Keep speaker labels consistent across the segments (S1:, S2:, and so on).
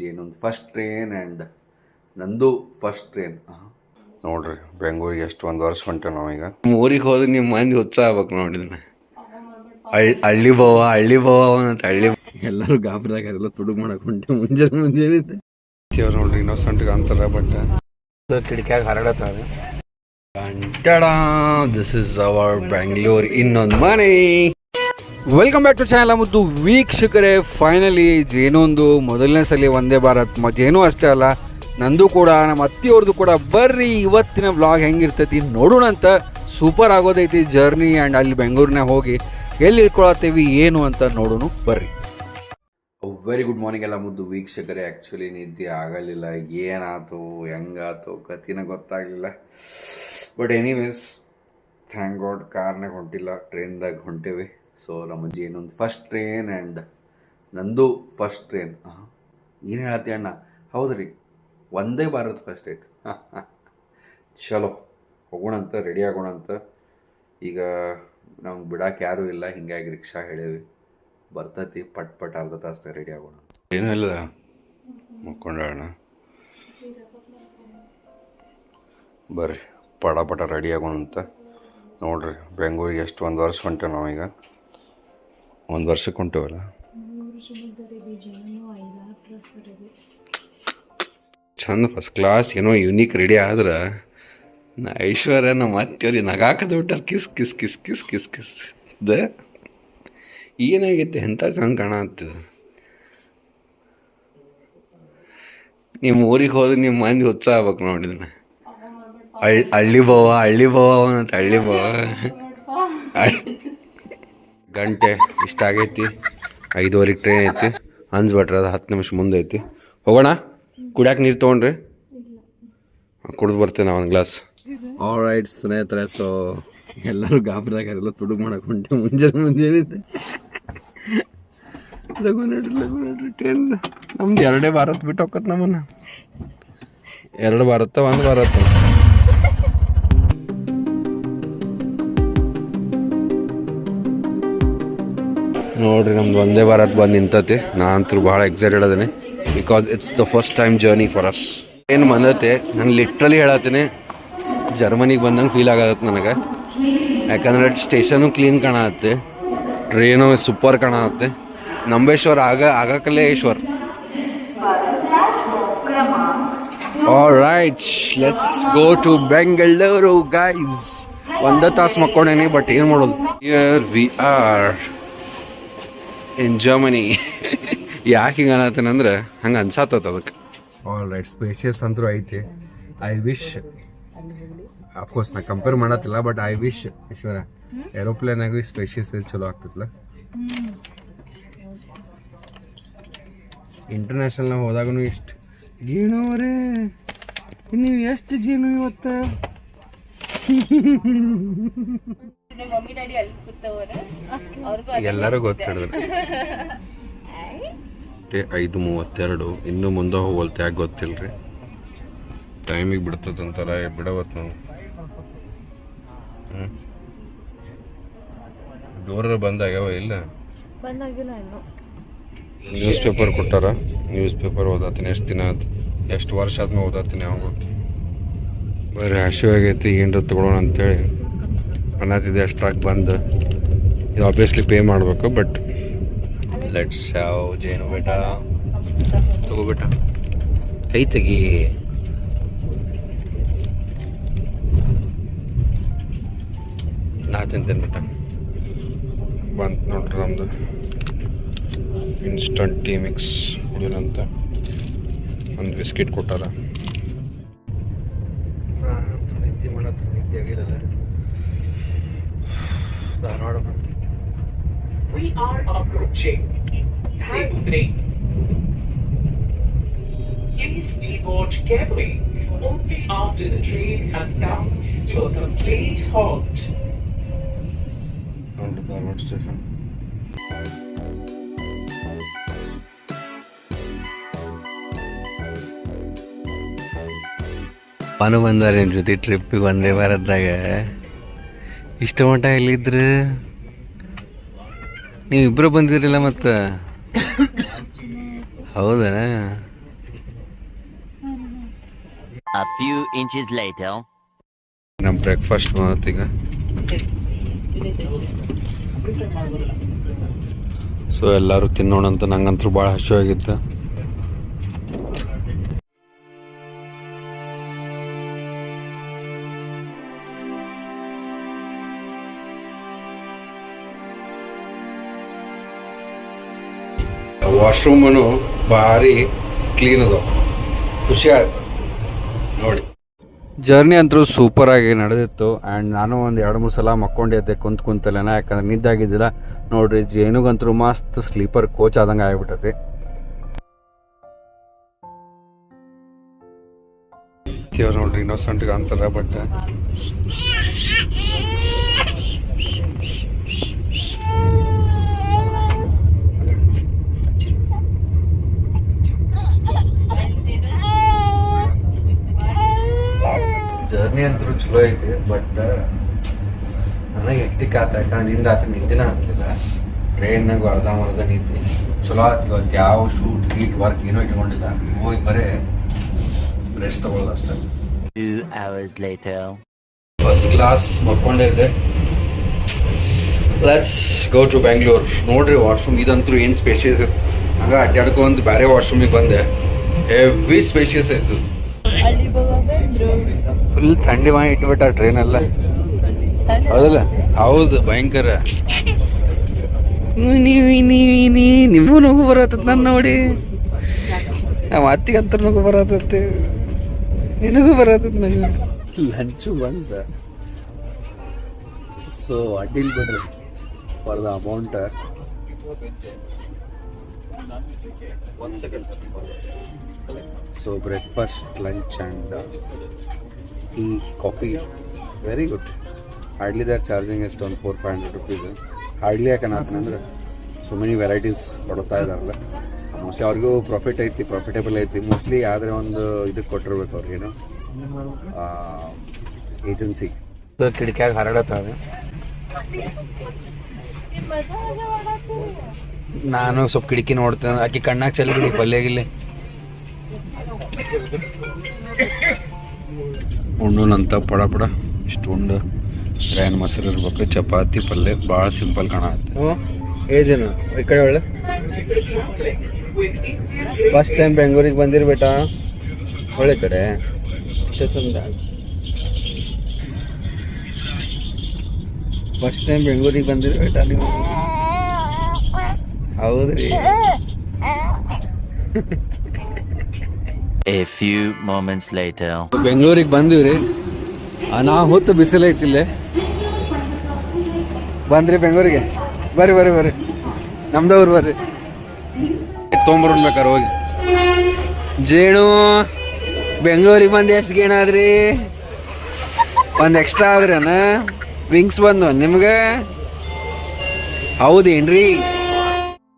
S1: ಜೇನೊಂದು first train and ನಂದು first train. ನೋಡ್ರಿ ಬೆಂಗಳೂರಿಗೆ ಎಷ್ಟು ಒಂದು ವರ್ಷ ಹೊಂಟೆ ನಾವೀಗ. ಊರಿಗೆ ಹೋದ್ರೆ ನಿಮ್ಮ ಮಂದಿ ಉತ್ಸಾಹ ಆಗ್ಬೇಕು ನೋಡಿದ್ರೆ. ಹಳ್ಳಿ ಬೋವ ಅಂತ ಹಳ್ಳಿ ಎಲ್ಲರೂ ಗಾಬರಿಯಾಗಾರೆಲ್ಲ ತುಡುಗ್ ಮಾಡಕ್ ಹೊಂಟೆ ಮುಂಜಾನೆ ಅವ್ರು ನೋಡ್ರಿ ಇನ್ನೋಸೆಂಟ್ಗೆ ಅಂತಾರ ಬಟ್ ಕಿಟಕಿಯಾಗ ಹರಡತ್ತಾವೆ. ದಿಸ್ ಇಸ್ ಅವರ್ ಬ್ಯಾಂಗ್ಳೂರ್ ಇನ್ನೊಂದು ಮನೆ. ವೆಲ್ಕಮ್ ಬ್ಯಾಕ್ ಟು ಚಾನಲ್ ಮುದ್ದು ವೀಕ್ಷಕರೇ. ಫೈನಲಿ ಜೇನೊಂದು ಮೊದಲನೇ ಸಲ ವಂದೇ ಭಾರತ್ ಜೇನು ಅಷ್ಟೇ ಅಲ್ಲ ನಂದು ಕೂಡ ನಮ್ಮ ಅತ್ತಿಯವ್ರದ್ದು ಕೂಡ. ಬರ್ರಿ ಇವತ್ತಿನ ವ್ಲಾಗ್ ಹೆಂಗಿರ್ತೈತಿ ನೋಡೋಣ ಅಂತ. ಸೂಪರ್ ಆಗೋದೈತಿ ಜರ್ನಿ ಆ್ಯಂಡ್ ಅಲ್ಲಿ ಬೆಂಗಳೂರಿನಾಗ ಹೋಗಿ ಎಲ್ಲಿ ಇಟ್ಕೊಳತ್ತೀವಿ ಏನು ಅಂತ ನೋಡೋಣ ಬರ್ರಿ. ವೆರಿ ಗುಡ್ ಮಾರ್ನಿಂಗ್ ಎಲ್ಲ ಮುದ್ದು ವೀಕ್ಷಕರೇ. ಆ್ಯಕ್ಚುಲಿ ನಿದ್ದೆ ಆಗಲಿಲ್ಲ, ಏನಾಯ್ತು ಹೆಂಗಾಯ್ತು ಕತಿನ ಗೊತ್ತಾಗಲಿಲ್ಲ. ಬಟ್ ಎನಿವೇಸ್ ಥ್ಯಾಂಕ್ ಗಾಡ್ ಕಾರ್ನಾಗ ಹೊಂಟಿಲ್ಲ, ಟ್ರೈನ್ದಾಗ ಹೊಂಟೇವಿ. ಸೊ ನಮ್ಮ ಜೇನೊಂದು ಫಸ್ಟ್ ಟ್ರೈನ್ ಆ್ಯಂಡ್ ನಂದು ಫಸ್ಟ್ ಟ್ರೈನ್. ಏನು ಹೇಳತ್ತಿ ಅಣ್ಣ? ಹೌದು ರೀ, ವಂದೇ ಭಾರತ್ ಫಸ್ಟ್ ಐತೆ. ಚಲೋ ಹೋಗೋಣಂತ, ರೆಡಿ ಆಗೋಣಂತ. ಈಗ ನಮ್ಗೆ ಬಿಡಕ್ಕೆ ಯಾರೂ ಇಲ್ಲ, ಹಿಂಗಾಗಿ ರಿಕ್ಷಾ ಹೇಳೇವಿ, ಬರ್ತೈತಿ ಪಟ್ ಅರ್ಧ ತಾಸ್ದಾಗ ರೆಡಿ ಆಗೋಣ. ಏನೂ ಇಲ್ಲ ಮುಕ್ಕೊಂಡೋಣ ಬರ್ರಿ ಪಟ ರೆಡಿ ಆಗೋಣ ಅಂತ. ನೋಡ್ರಿ ಬೆಂಗಳೂರಿಗೆ ಎಷ್ಟು ಒಂದು ವರ್ಷ ಹೊಂಟೆ ನಾವೀಗ. ಒಂದು ವರ್ಷಕ್ಕೆ ಹೊಂಟೇವಲ್ಲ. ಚಂದ ಫಸ್ಟ್ ಕ್ಲಾಸ್ ಏನೋ ಯುನೀಕ್ ರೆಡಿ ಆದ್ರೆ ಐಶ್ವರ್ಯ ನಮ್ಮ ಅತ್ತೆಯವ್ರಿಗೆ ನಗಾಕದ ಬಿಟ್ಟಾರ. Kiss kiss kiss kiss kiss kiss ದ ಏನಾಗೈತೆ ಎಂಥ ಚಂದ ಕಾಣತ್ತದ. ನಿಮ್ಮ ಊರಿಗೆ ಹೋದ್ರೆ ನಿಮ್ಮ ಮಂದಿ ಉತ್ಸಾಹ ಆಗ್ಬೇಕು ನೋಡಿದ್ರೆ. ಹಳ್ಳಿ ಬೋವ ಅಂತ ಹಳ್ಳಿ ಬೋವ. ಗಂಟೆ ಇಷ್ಟ ಆಗೈತಿ, 5:15 ಟ್ರೈನ್ ಐತಿ. ಅನ್ಸ್ಬಿಟ್ರೆ ಅದು 10 ನಿಮಿಷ ಮುಂದೆ ಐತಿ. ಹೋಗೋಣ. ಕುಡಿಯಾಕೆ ನೀರು ತೊಗೊಂಡ್ರಿ? ಕುಡಿದು ಬರ್ತೇನೆ ಒಂದು ಗ್ಲಾಸ್. ಆಲ್ರೈಟ್ ಸ್ನೇಹಿತರೆ, ಸೊ ಎಲ್ಲರೂ ಗಾಬರಿಯಾಗಾರೆಲ್ಲ ತುಡುಗ್ ಮಾಡಕ್ಕೆ ಹೊಂಟೆ ಮುಂಜಾನೆ ಲಘು ನಡ್ರಿ ಟ್ರೈನ್. ನಮ್ದು 2 ಭಾರತ್ ಬಿಟ್ಟು ಹೋಗತ್ ನಮ್ಮನ್ನ. 2 ಭಾರತ 1 ಭಾರತ. ನೋಡ್ರಿ ನಮ್ದು ವಂದೇ ಭಾರತ್ ಬಂದು ನಿಂತತಿ. ನಾನಂತೂ ಭಾಳ ಎಕ್ಸೈಟೆಡ್ ಅದೀನಿ because it's the first time journey for us. ಏನು ಬಂದತೆ ನಾನು ಲಿಟ್ರಲಿ ಹೇಳತ್ತೀನಿ, ಜರ್ಮನಿಗೆ ಬಂದಂಗೆ ಫೀಲ್ ಆಗತ್ತೆ ನನಗೆ. ಯಾಕಂದರೆ ಸ್ಟೇಷನು ಕ್ಲೀನ್ ಕಾಣತ್ತೆ, ಟ್ರೈನು ಸೂಪರ್ ಕಾಣತ್ತೆ. ನಂಬೇಶ್ವರ್ ಆಗಕಲ್ಲೇ Ishwar. Alright let's go to Bengaluru guys. 1 ತಾಸು ಮಕ್ಕೊಂಡೇನಿ, ಬಟ್ ಏನು ಮಾಡೋದು. Here we are in Germany. ಯಾಕೆ ಹಿಂಗೆ ಅನ್ನತ್ತೇನಂದ್ರೆ ಹಂಗೆ ಅನ್ಸಾತದ ಅದಕ್ಕೆ. ಆಲ್ ರೈಟ್ ಸ್ಪೇಷಿಯಸ್ ಅಂತೂ ಐತಿ. ಐ ವಿಶ್ ಅಫ್ಕೋರ್ಸ್ ನಾ ಕಂಪೇರ್ ಮಾಡತ್ತಿಲ್ಲ, ಬಟ್ ಐ ವಿಶ್ ಈಶ್ವರ ಏರೋಪ್ಲೇನಾಗೂ ಸ್ಪೇಷಿಯಸ್ ಚಲೋ ಆಗ್ತೈತಲ್ಲ. ಇಂಟರ್ನ್ಯಾಷನಲ್ನಾಗ ಹೋದಾಗೂ ಇಷ್ಟು ಜೀನು ಅವರೇ, ನೀವು ಎಷ್ಟು ಜೀನು ಇವತ್ತು? ಎಲ್ಲರೂ ಗೊತ್ತಿಡಿದ್ರು 5:32. ಇನ್ನೂ ಮುಂದೆ ಹೋಗಲ್ತ, ಯಾಕೆ ಗೊತ್ತಿಲ್ಲರಿ. ಟೈಮಿಗೆ ಬಿಡ್ತದಂತಾರ, ಬಿಡವತ್ತು ನಾವು. ಡೋರ್ ಬಂದಾಗ್ಯಾವ ಇಲ್ಲ? ನ್ಯೂಸ್ ಪೇಪರ್ ಕೊಟ್ಟಾರ. ನ್ಯೂಸ್ ಪೇಪರ್ ಓದಾತೀನಿ. ಎಷ್ಟು ದಿನ ಆಯ್ತು, ಎಷ್ಟು ವರ್ಷ ಆದ್ಮೇಲೆ ಓದಾತೀನಿ, ಯಾವ ಗೊತ್ತು. ಬರೀ ಹಸಿವಾಗೈತಿ, ಏನರ ತೊಗೊಳೋಣ ಅಂತೇಳಿ ಅನ್ನತ್ತಿದ್ದೆ. ಅಷ್ಟ್ರಾಗಿ ಬಂದು ಇದು ಆಬ್ವಿಯಸ್ಲಿ ಪೇ ಮಾಡಬೇಕು, ಬಟ್ ಲೆಟ್ಸ್ ಹ್ಯಾವ್ ಜೇನು ಬೇಟ. ತಗೋಬೇಟ, ಕೈ ತೆಗಿ. ನಾ ತಿಂತೇನೆ ಬೇಟ. ಬಂತು ನೋಡ್ರಿ ನಮ್ಮದು ಇನ್ಸ್ಟಂಟ್ ಟೀ ಮಿಕ್ಸ್ ಕುಡಿಯೋಣಂತ. ಒಂದು ಬಿಸ್ಕಿಟ್ ಕೊಟ್ಟಾರ. ನಿದ್ದೆ ಮಾಡತ್ತ, ನಿದ್ದೆ ಆಗಿರಲ್ಲ. ಧಾರವಾಡ ಬಂತು.
S2: We are approaching Sebudre. Please deboard carefully only after the train has come to a complete halt.
S1: Dharwad station. Pan ಬಂದಾರ ನಿನ್ನ ಜೊತೆ ಟ್ರಿಪ್ಪಿಗೆ ವಂದೇ ಭಾರತ್ದಾಗ. ಇಷ್ಟ ಮಟ್ಟ ಎಲ್ಲಿದ್ರು? ನೀವಿಬ್ಬರು ಬಂದಿರಲಿಲ್ಲ ಮತ್ತು? ಹೌದಾ?
S3: A few inches later.
S1: ನಮ್ಮ ಬ್ರೇಕ್ಫಾಸ್ಟ್ ಮಾತೀಗ. ಸೊ ಎಲ್ಲರೂ ತಿನ್ನೋಣ ಅಂತ ನಂಗಂತೂ ಭಾಳ ಹಸಿವಾಗಿತ್ತು. ವಾಶ್ರೂಮನು ಭಾರಿ ಕ್ಲೀನ್ ಅದ, ಖುಷಿ ಆಯ್ತು ನೋಡಿ. ಜರ್ನಿ ಅಂತೂ ಸೂಪರಾಗಿ ನಡೆದಿತ್ತು. ಆ್ಯಂಡ್ ನಾನು ಒಂದು 2-3 ಸಲ ಮಕ್ಕೊಂಡಿದ್ದೆ ಕುಂತಲೆನ, ಯಾಕಂದ್ರೆ ನಿದ್ದಾಗಿದ್ದಿಲ್ಲ. ನೋಡ್ರಿ ಜೇನುಗಂತೂ ಮಸ್ತ್ ಸ್ಲೀಪರ್ ಕೋಚ್ ಆದಂಗೆ ಆಗಿಬಿಟ್ಟೈತಿ. ಇವ್ರು ನೋಡ್ರಿ ಇನ್ನೋಸೆಂಟ್ಗೆ ಅಂತಾರೆ, ಬಟ್ ಜರ್ನಿ ಅಂತೂ ಚಲೋ ಐತಿ. ಬಟ್ ನನಗೆ ಹೆಕ್ಟಿಕ್ ಆತ, ಯಾಕಂದ್ರೆ ನಿನ್ನ ರಾತ್ರಿ ನಿದ್ದೆನ ಹತ್ತಲಿಲ್ಲ. ಟ್ರೈನ್ನಾಗ ಅರ್ಧ ನಿದ್ದೆ ಚಲೋ ಆಯ್ತು. ಇವತ್ತು ಯಾವ ಶೂಟ್ ಗೀಟ್ ವರ್ಕ್ ಏನೋ ಇಟ್ಕೊಂಡಿಲ್ಲ, ಹೋಗಿ ಬರೀ ರೆಸ್ಟ್ ತಗೊಳ್ಳೋದು ಅಷ್ಟೇ.
S3: 2 hours later.
S1: ಫಸ್ಟ್ ಕ್ಲಾಸ್ ಮಕ್ಕೊಂಡಿದ್ದೆ. Let's go to Bangalore. ನೋಡ್ರಿ ವಾಶ್ರೂಮ್ ಇದಂತೂ ಏನು ಸ್ಪೇಷಿಯಸ್ ಇತ್ತು. ಹಂಗೆ ಅಡ್ಡಾಡ್ಕೊಂಡು ಬೇರೆ ವಾಶ್ರೂಮಿಗೆ ಬಂದೆ, ಹೆವಿ ಸ್ಪೇಷಿಯಸ್ ಆಯಿತು. ಫುಲ್ ಥಂಡಿ ಮಾಡಿ ಇಟ್ಬಿಟ್ಟ ಟ್ರೈನೆಲ್ಲ, ಹೌದಲ್ಲ? ಹೌದು, ಭಯಂಕರ. ನಿಮಗೂ ನಗು ಬರತ್ತ ನಾನು ನೋಡಿ, ನಮ್ಮ ಅತ್ತಿಗೆ ಅಂತ ನಗು ಬರತ್ತೆ, ನಿನಗೂ ಬರತ್ತ. ನನಗೆ ಲಂಚು ಬಂದ, ಸೊ ಅಡ್ಡಿಲ್ ಬಿಡ್ರಿ for the amount. So breakfast, lunch and tea, coffee, very good. Hardly they are charging ಎಷ್ಟು ಒಂದು 400-500 rupees. ಹಾರ್ಡ್ಲಿ ಯಾಕಂದ್ರೆ ಸೊ ಮೆನಿ ವೆರೈಟೀಸ್ ಕೊಡ್ತಾ ಇದ್ದಾರಲ್ಲ, ಮೋಸ್ಟ್ಲಿ ಅವ್ರಿಗೂ ಪ್ರಾಫಿಟೇಬಲ್ ಐತಿ ಮೋಸ್ಟ್ಲಿ. ಆದರೆ ಒಂದು ಇದಕ್ಕೆ ಕೊಟ್ಟಿರ್ಬೇಕು ಅವ್ರಿಗೇನು, ಏಜೆನ್ಸಿ. ಕಿಟಕಿಯಾಗ ಹರಡತ್ತಾವೆ. ನಾನು ಸ್ವಲ್ಪ ಕಿಟಕಿ ನೋಡ್ತೇನೆ, ಆಕೆ ಕಣ್ಣಾಗ ಚಲಿದ್ದೀನಿ ಪಲ್ಯಗಿಲ್ಲಿ. ಉಣ್ಣುನಂತ ಪಡ ಇಷ್ಟು ಉಂಡು ರೈನ್ ಮೊಸರು ಇರ್ಬೇಕು, ಚಪಾತಿ ಪಲ್ಯ, ಭಾಳ ಸಿಂಪಲ್ ಕಾಣತ್ತೆ. ಏಜೇನು ಈ ಕಡೆ ಒಳ್ಳೆ ಫಸ್ಟ್ ಟೈಮ್ ಬೆಂಗಳೂರಿಗೆ ಬಂದಿರಿ ಬೇಟ, ಒಳ್ಳೆ ಕಡೆ ಫಸ್ಟ್ ಟೈಮ್ ಬೆಂಗಳೂರಿಗೆ ಬಂದಿರಿ ಬೇಟ ನೀವು, ಹೌದ್ರಿ?
S3: A few moments later.
S1: ಬೆಂಗಳೂರಿಗೆ ಬಂದಿವ್ರಿ, ಹೊತ್ತು ಬಿಸಿಲೈತಿಲ್ಲೇ. ಬಂದ್ರಿ ಬೆಂಗಳೂರಿಗೆ? ಬರ್ರಿ ನಮ್ದವ್ರು ಬರ್ರಿ, ತೊಗೊಂಬರ್ಬೇಕಾರೆ ಹೋಗಿ. ಜೇನು ಬೆಂಗಳೂರಿಗೆ ಬಂದು ಎಷ್ಟು ಗೇಣಾದ್ರಿ? ಒಂದು ಎಕ್ಸ್ಟ್ರಾ ಆದ್ರೇನ? ವಿಂಗ್ಸ್ ಬಂದು ನಿಮ್ಗೆ? ಹೌದೇನ್ರಿ?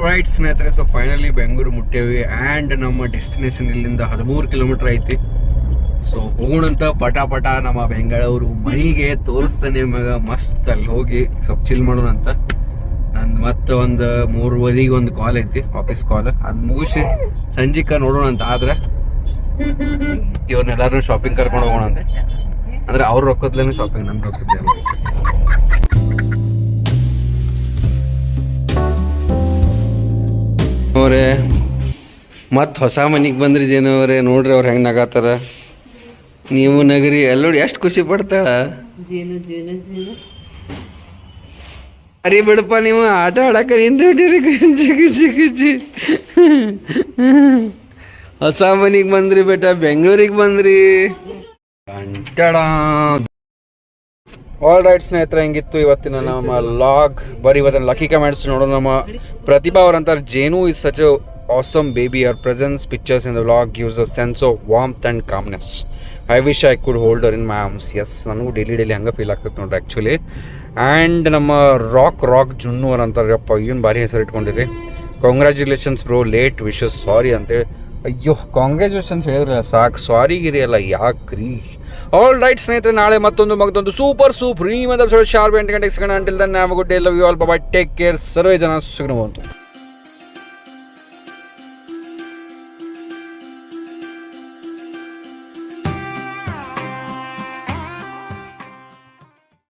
S1: ರೈಟ್ ಸ್ನೇಹಿತರೆ, ಸೊ ಫೈನಲಿ ಬೆಂಗಳೂರು ಮುಟ್ಟೇವಿ. ಆ್ಯಂಡ್ ನಮ್ಮ ಡೆಸ್ಟಿನೇಷನ್ ಇಲ್ಲಿಂದ 13 ಕಿಲೋಮೀಟರ್ ಐತಿ. ಸೊ ಹೋಗೋಣಂತ ಪಟ ನಮ್ಮ ಬೆಂಗಳೂರು ಮನೆಗೆ ತೋರಿಸ್ತಾನೆ ನಿಮಗೆ. ಮಸ್ತ್ ಅಲ್ಲಿ ಹೋಗಿ ಸ್ವಲ್ಪ ಚಿಲ್ ಮಾಡೋಣ ಅಂತ. ನಂದು ಮತ್ತೆ ಒಂದು 3:30 ಒಂದು ಕಾಲ್ ಐತಿ, ಆಫೀಸ್ ಕಾಲ್. ಅದು ಮುಗಿಸಿ ಸಂಜಿಕ ನೋಡೋಣ ಅಂತ. ಆದ್ರೆ ಇವ್ರನ್ನೆಲ್ಲರೂ ಶಾಪಿಂಗ್ ಕರ್ಕೊಂಡು ಹೋಗೋಣ ಅಂತ. ಅಂದ್ರೆ ಅವ್ರ ರೊಕ್ಕದ್ಲೇನು ಶಾಪಿಂಗ್, ನನ್ನ ರೊಕ್ಕದ್ಲೇನು. ಅವರೇ ಮತ್ತೆ ಹೊಸ ಮನೆಗೆ ಬಂದ್ರಿ ಜೇನವ್ರೆ, ನೋಡ್ರಿ ಅವ್ರು ಹೆಂಗೆ ನಗಾತಾರ. ನೀವು ನಗರಿ ಎಲ್ಲೋಡಿ ಎಷ್ಟು ಖುಷಿ ಪಡ್ತಾಳ. ಅರಿ ಬಿಡಪ್ಪ, ನೀವು ಆಟ ಆಡಕ್ಕೆ ನಿಂತಿರಿ. ಕುಂಚಿ ಹೊಸ ಮನೆಗೆ ಬಂದ್ರಿ ಬೇಟ, ಬೆಂಗಳೂರಿಗೆ ಬಂದ್ರಿ. ಆಲ್ ರೈಟ್ ಸ್ನೇಹಿತರೆ, ಹೆಂಗಿತ್ತು ಇವತ್ತಿನ ನಮ್ಮ ಲಾಗ್. ಬರೀ ಇವತ್ತಿನ ಲಕ್ಕಿ ಕಮೆಂಟ್ಸ್ ನೋಡೋಣ. ನಮ್ಮ ಪ್ರತಿಭಾ ಅವ್ರ ಅಂತಾರೆ, ಜೇನು is such a awesome baby. Her presence, pictures in the vlog gives a sense of warmth and calmness. I wish I could hold her in my arms. Yes, ನನಗೂ daily ಹಂಗೆ feel ಆಗ್ತದೆ ನೋಡ್ರಿ actually. And ನಮ್ಮ rock ಜುನ್ನು ಅವ್ರು ಅಂತಾರೆ, ಅಪ್ಪ ಏನು ಭಾರಿ ಹೆಸರು ಇಟ್ಕೊಂಡಿರಿ. ಕಾಂಗ್ರ್ಯಾಚುಲೇಷನ್ಸ್ ಬ್ರೋ, ಲೇಟ್ ವಿಶಸ್, ಸಾರಿ ಅಂತೇಳಿ. ಅಯ್ಯೋ, ಕಾಂಗ್ರ್ಯಾಚುಲೇಷನ್ಸ್ ಹೇಳಿದ್ರಲ್ಲ ಸಾಕು, ಸಾರಿ ಗಿರಿ ಅಲ್ಲ ಯಾಕ್ರಿ. ಆಲ್ ರೈಟ್ ಸ್ನೇಹಿತರೆ, ನಾಳೆ ಮತ್ತೊಂದು ಸೂಪರ್ ಶಾರ್ಪ್ 8 ಗಂಟೆಗೆ ಸಿಗೋಣ. Until then have a good day, love you all, bye bye, take care. ಸರ್ವೇ ಜನ ಸುಖಿನೋ ಭವಂತು.